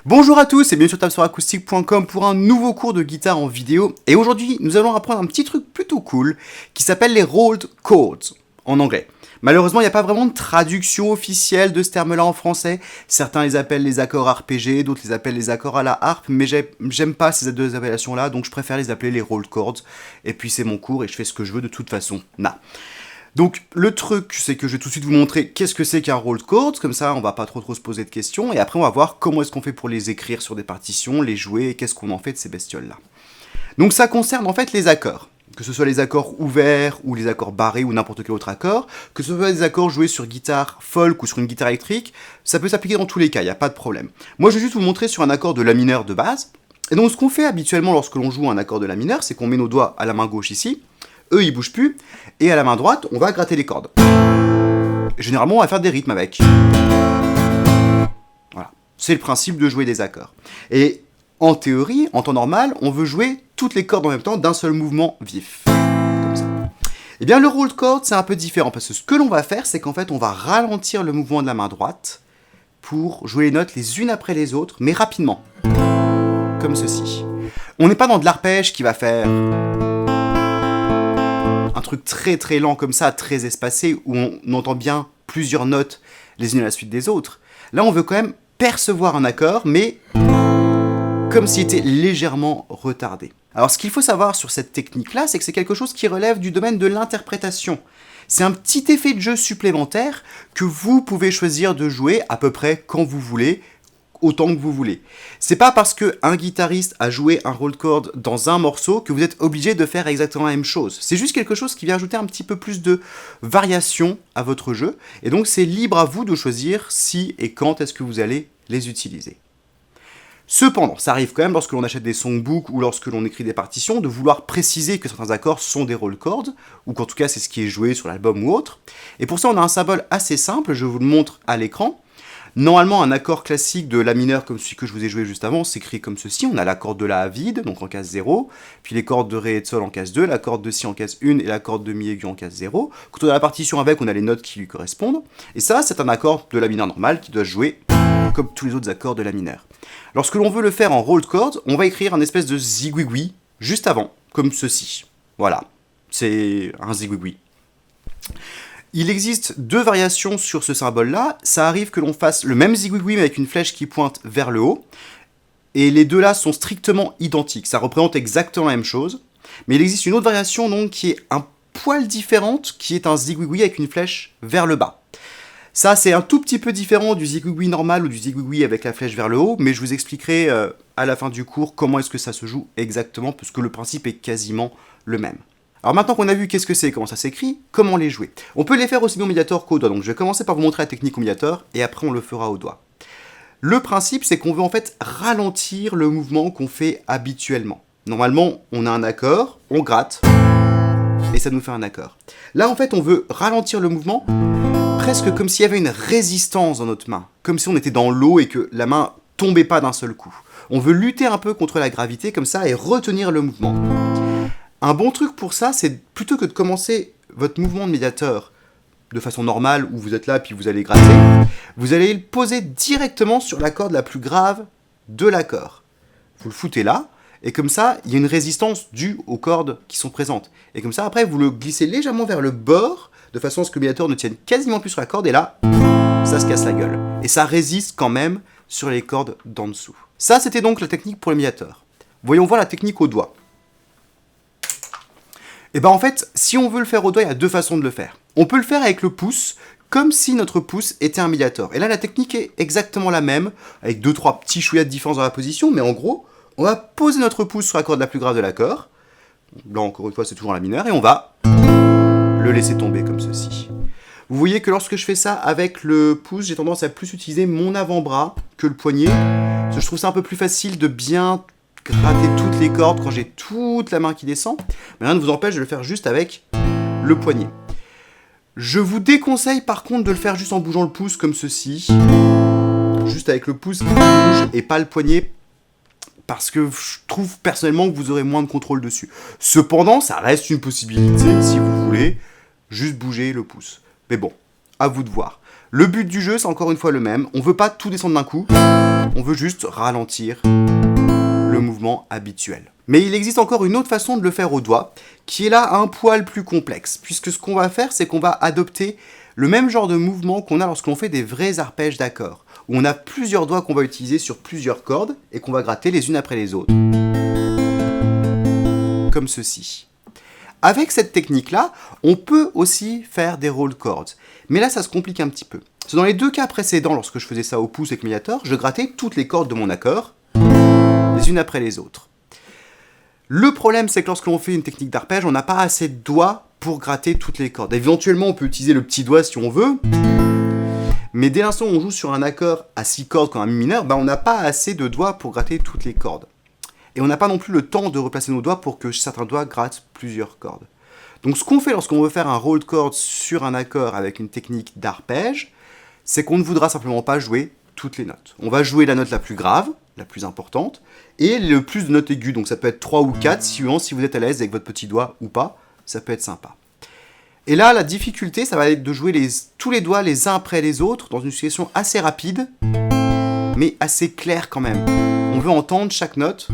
Bonjour à tous et bienvenue sur tabsuracoustique.com pour un nouveau cours de guitare en vidéo. Et aujourd'hui, nous allons apprendre un petit truc plutôt cool qui s'appelle les rolled chords en anglais. Malheureusement, il n'y a pas vraiment de traduction officielle de ce terme-là en français. Certains les appellent les accords arpégés, d'autres les appellent les accords à la harpe, mais j'aime pas ces deux appellations-là, donc je préfère les appeler les rolled chords. Et puis c'est mon cours et je fais ce que je veux de toute façon. Donc le truc, c'est que je vais tout de suite vous montrer qu'est-ce que c'est qu'un rolled chord, comme ça on va pas trop se poser de questions, et après on va voir comment est-ce qu'on fait pour les écrire sur des partitions, les jouer, et qu'est-ce qu'on en fait de ces bestioles-là. Donc ça concerne en fait les accords, que ce soit les accords ouverts, ou les accords barrés, ou n'importe quel autre accord, que ce soit des accords joués sur guitare folk ou sur une guitare électrique, ça peut s'appliquer dans tous les cas, il n'y a pas de problème. Moi je vais juste vous montrer sur un accord de la mineure de base, et donc ce qu'on fait habituellement lorsque l'on joue un accord de la mineure, c'est qu'on met nos doigts à la main gauche ici, eux ils bougent plus, et à la main droite, on va gratter les cordes. Généralement, on va faire des rythmes avec. Voilà, c'est le principe de jouer des accords. Et en théorie, en temps normal, on veut jouer toutes les cordes en même temps d'un seul mouvement vif. Comme ça. Eh bien, le rolled chord, c'est un peu différent, parce que ce que l'on va faire, c'est qu'en fait, on va ralentir le mouvement de la main droite pour jouer les notes les unes après les autres, mais rapidement. Comme ceci. On n'est pas dans de l'arpège qui va faire un truc très très lent comme ça, très espacé, où on entend bien plusieurs notes les unes à la suite des autres. Là, on veut quand même percevoir un accord, mais comme s'il était légèrement retardé. Alors, ce qu'il faut savoir sur cette technique-là, c'est que c'est quelque chose qui relève du domaine de l'interprétation. C'est un petit effet de jeu supplémentaire que vous pouvez choisir de jouer à peu près quand vous voulez, autant que vous voulez. C'est pas parce qu'un guitariste a joué un rolled chord dans un morceau que vous êtes obligé de faire exactement la même chose. C'est juste quelque chose qui vient ajouter un petit peu plus de variation à votre jeu, et donc c'est libre à vous de choisir si et quand est-ce que vous allez les utiliser. Cependant, ça arrive quand même lorsque l'on achète des songbooks ou lorsque l'on écrit des partitions, de vouloir préciser que certains accords sont des rolled chords, ou qu'en tout cas c'est ce qui est joué sur l'album ou autre. Et pour ça on a un symbole assez simple, je vous le montre à l'écran. Normalement, un accord classique de la mineure comme celui que je vous ai joué juste avant s'écrit comme ceci. On a la corde de la à vide, donc en case 0, puis les cordes de ré et de sol en case 2, la corde de si en case 1 et la corde de mi aigu en case 0. Quand on a la partition avec, on a les notes qui lui correspondent. Et ça, c'est un accord de la mineure normale qui doit se jouer comme tous les autres accords de la mineure. Lorsque l'on veut le faire en rolled chord, on va écrire un espèce de zigouigoui juste avant, comme ceci. Voilà, c'est un zigouigoui. Il existe deux variations sur ce symbole-là. Ça arrive que l'on fasse le même zigouigoui mais avec une flèche qui pointe vers le haut. Et les deux-là sont strictement identiques. Ça représente exactement la même chose. Mais il existe une autre variation donc, qui est un poil différente, qui est un zigouigoui avec une flèche vers le bas. Ça, c'est un tout petit peu différent du zigouigoui normal ou du zigouigoui avec la flèche vers le haut, mais je vous expliquerai à la fin du cours comment est-ce que ça se joue exactement, parce que le principe est quasiment le même. Alors maintenant qu'on a vu qu'est-ce que c'est, comment ça s'écrit, comment les jouer. On peut les faire aussi bien au médiator qu'au doigt, donc je vais commencer par vous montrer la technique au médiator, et après on le fera au doigt. Le principe, c'est qu'on veut en fait ralentir le mouvement qu'on fait habituellement. Normalement, on a un accord, on gratte, et ça nous fait un accord. Là, en fait, on veut ralentir le mouvement, presque comme s'il y avait une résistance dans notre main, comme si on était dans l'eau et que la main tombait pas d'un seul coup. On veut lutter un peu contre la gravité comme ça et retenir le mouvement. Un bon truc pour ça, c'est plutôt que de commencer votre mouvement de médiateur de façon normale, où vous êtes là puis vous allez gratter, vous allez le poser directement sur la corde la plus grave de l'accord. Vous le foutez là, et comme ça, il y a une résistance due aux cordes qui sont présentes. Et comme ça, après, vous le glissez légèrement vers le bord, de façon à ce que le médiator ne tienne quasiment plus sur la corde, et là, ça se casse la gueule. Et ça résiste quand même sur les cordes d'en dessous. Ça, c'était donc la technique pour le médiator. Voyons voir la technique au doigt. Et bien en fait, si on veut le faire au doigt, il y a deux façons de le faire. On peut le faire avec le pouce, comme si notre pouce était un médiator. Et là, la technique est exactement la même, avec 2-3 petits chouïas de différence dans la position, mais en gros, on va poser notre pouce sur la corde la plus grave de l'accord. Là, encore une fois, c'est toujours la mineure, et on va le laisser tomber comme ceci. Vous voyez que lorsque je fais ça avec le pouce, j'ai tendance à plus utiliser mon avant-bras que le poignet, parce que je trouve ça un peu plus facile de bien gratter toutes les cordes quand j'ai toute la main qui descend, mais rien ne vous empêche de le faire juste avec le poignet. Je vous déconseille par contre de le faire juste en bougeant le pouce comme ceci, juste avec le pouce qui bouge et pas le poignet, parce que je trouve personnellement que vous aurez moins de contrôle dessus. Cependant, ça reste une possibilité si vous voulez juste bouger le pouce. Mais bon, à vous de voir. Le but du jeu, c'est encore une fois le même. On veut pas tout descendre d'un coup, on veut juste ralentir le mouvement habituel. Mais il existe encore une autre façon de le faire au doigt, qui est là un poil plus complexe, puisque ce qu'on va faire, c'est qu'on va adopter le même genre de mouvement qu'on a lorsqu'on fait des vrais arpèges d'accords, où on a plusieurs doigts qu'on va utiliser sur plusieurs cordes, et qu'on va gratter les unes après les autres. Comme ceci. Avec cette technique-là, on peut aussi faire des roll chords. Mais là, ça se complique un petit peu. Dans les deux cas précédents, lorsque je faisais ça au pouce avec Mediator, je grattais toutes les cordes de mon accord, les unes après les autres. Le problème, c'est que lorsque l'on fait une technique d'arpège, on n'a pas assez de doigts pour gratter toutes les cordes. Éventuellement, on peut utiliser le petit doigt si on veut, mais dès l'instant où on joue sur un accord à 6 cordes comme un mi mineur, on n'a pas assez de doigts pour gratter toutes les cordes. Et on n'a pas non plus le temps de replacer nos doigts pour que certains doigts grattent plusieurs cordes. Donc ce qu'on fait lorsqu'on veut faire un roll chord sur un accord avec une technique d'arpège, c'est qu'on ne voudra simplement pas jouer toutes les notes. On va jouer la note la plus grave, la plus importante, et le plus de notes aiguës. Donc ça peut être 3 ou 4, suivant si vous êtes à l'aise avec votre petit doigt ou pas, ça peut être sympa. Et là, la difficulté, ça va être de jouer tous les doigts les uns après les autres, dans une succession assez rapide, mais assez claire quand même. On veut entendre chaque note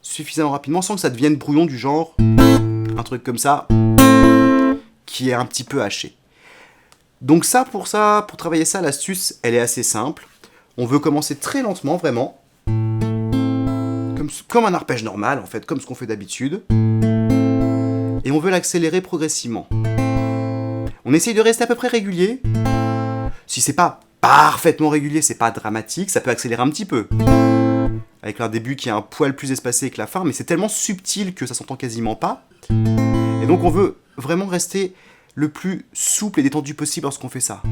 suffisamment rapidement, sans que ça devienne brouillon du genre, un truc comme ça, qui est un petit peu haché. Donc pour travailler ça, l'astuce, elle est assez simple. On veut commencer très lentement, vraiment, comme un arpège normal, en fait, comme ce qu'on fait d'habitude. Et on veut l'accélérer progressivement. On essaye de rester à peu près régulier. Si c'est pas parfaitement régulier, c'est pas dramatique, ça peut accélérer un petit peu. Avec un début qui est un poil plus espacé que la fin, mais c'est tellement subtil que ça s'entend quasiment pas. Et donc on veut vraiment rester le plus souple et détendu possible lorsqu'on fait ça.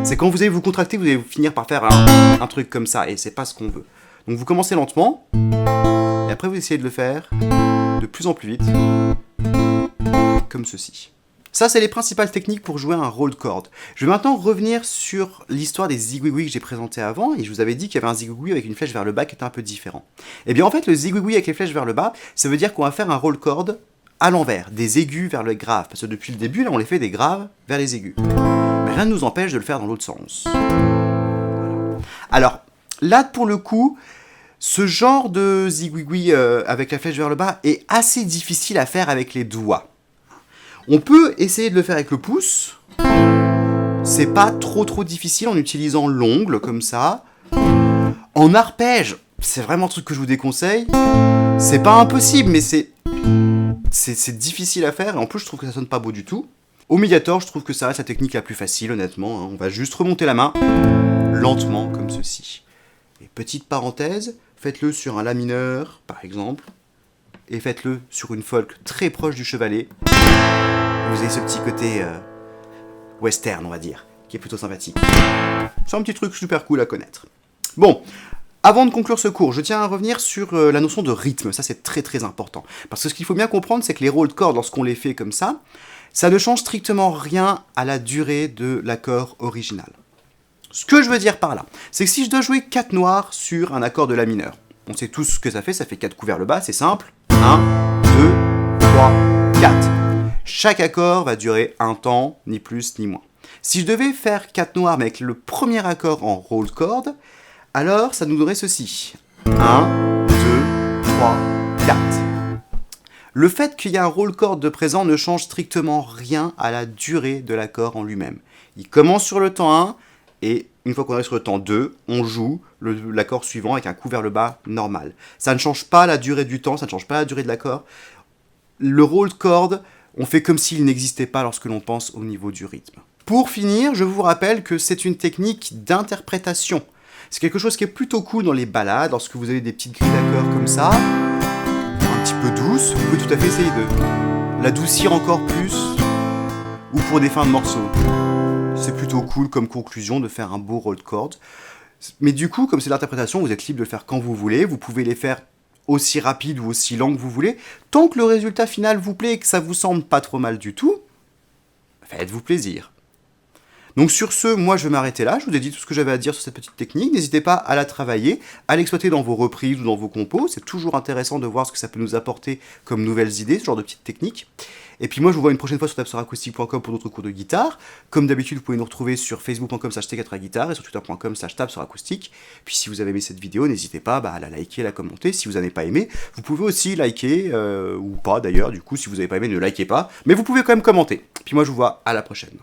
C'est quand vous allez vous contracter, vous allez finir par faire un truc comme ça, et c'est pas ce qu'on veut. Donc vous commencez lentement, et après vous essayez de le faire de plus en plus vite, comme ceci. Ça, c'est les principales techniques pour jouer un roll chord. Je vais maintenant revenir sur l'histoire des zigouigouis que j'ai présenté avant, et je vous avais dit qu'il y avait un zigouigoui avec une flèche vers le bas qui était un peu différent. Et bien en fait, le zigouigoui avec les flèches vers le bas, ça veut dire qu'on va faire un roll chord à l'envers, des aigus vers le grave, parce que depuis le début, là, on les fait des graves vers les aigus. Mais rien ne nous empêche de le faire dans l'autre sens. Voilà. Alors, là, pour le coup, ce genre de zigouigoui avec la flèche vers le bas est assez difficile à faire avec les doigts. On peut essayer de le faire avec le pouce. C'est pas trop difficile en utilisant l'ongle comme ça. En arpège, c'est vraiment un truc que je vous déconseille. C'est pas impossible, mais c'est difficile à faire. Et en plus, je trouve que ça sonne pas beau du tout. Au Mediator, je trouve que ça reste la technique la plus facile, honnêtement. On va juste remonter la main lentement, comme ceci. Et petite parenthèse, faites-le sur un La mineur, par exemple. Et faites-le sur une folk très proche du chevalet. Vous avez ce petit côté western, on va dire, qui est plutôt sympathique. C'est un petit truc super cool à connaître. Bon, avant de conclure ce cours, je tiens à revenir sur la notion de rythme. Ça, c'est très important. Parce que ce qu'il faut bien comprendre, c'est que les roll chords, lorsqu'on les fait comme ça ne change strictement rien à la durée de l'accord original. Ce que je veux dire par là, c'est que si je dois jouer 4 noirs sur un accord de La mineur, on sait tous ce que ça fait 4 coups vers le bas, c'est simple. 1, 2, 3, 4. Chaque accord va durer un temps, ni plus ni moins. Si je devais faire 4 noirs, mais avec le premier accord en roll chord, alors ça nous donnerait ceci. 1, 2, 3, 4. Le fait qu'il y ait un roll chord de présent ne change strictement rien à la durée de l'accord en lui-même. Il commence sur le temps 1, et une fois qu'on arrive sur le temps 2, on joue l'accord suivant avec un coup vers le bas normal. Ça ne change pas la durée du temps, ça ne change pas la durée de l'accord. Le roll chord, on fait comme s'il n'existait pas lorsque l'on pense au niveau du rythme. Pour finir, je vous rappelle que c'est une technique d'interprétation. C'est quelque chose qui est plutôt cool dans les ballades, lorsque vous avez des petites grilles d'accords comme ça, un petit peu douces, vous pouvez tout à fait essayer de l'adoucir encore plus, ou pour des fins de morceaux. C'est plutôt cool comme conclusion de faire un beau roll chord. Mais du coup, comme c'est l'interprétation, vous êtes libre de le faire quand vous voulez. Vous pouvez les faire aussi rapides ou aussi lents que vous voulez. Tant que le résultat final vous plaît et que ça vous semble pas trop mal du tout, faites-vous plaisir. Donc sur ce, moi je vais m'arrêter là, je vous ai dit tout ce que j'avais à dire sur cette petite technique, n'hésitez pas à la travailler, à l'exploiter dans vos reprises ou dans vos compos, c'est toujours intéressant de voir ce que ça peut nous apporter comme nouvelles idées, ce genre de petites techniques. Et puis moi je vous vois une prochaine fois sur tapsuracoustique.com pour d'autres cours de guitare. Comme d'habitude, vous pouvez nous retrouver sur facebook.com/t4guitare et sur twitter.com/tapsuracoustique. Puis si vous avez aimé cette vidéo, n'hésitez pas à la liker, à la commenter. Si vous n'avez pas aimé, vous pouvez aussi liker, ou pas d'ailleurs, du coup si vous n'avez pas aimé, ne likez pas, mais vous pouvez quand même commenter. Puis moi je vous vois à la prochaine.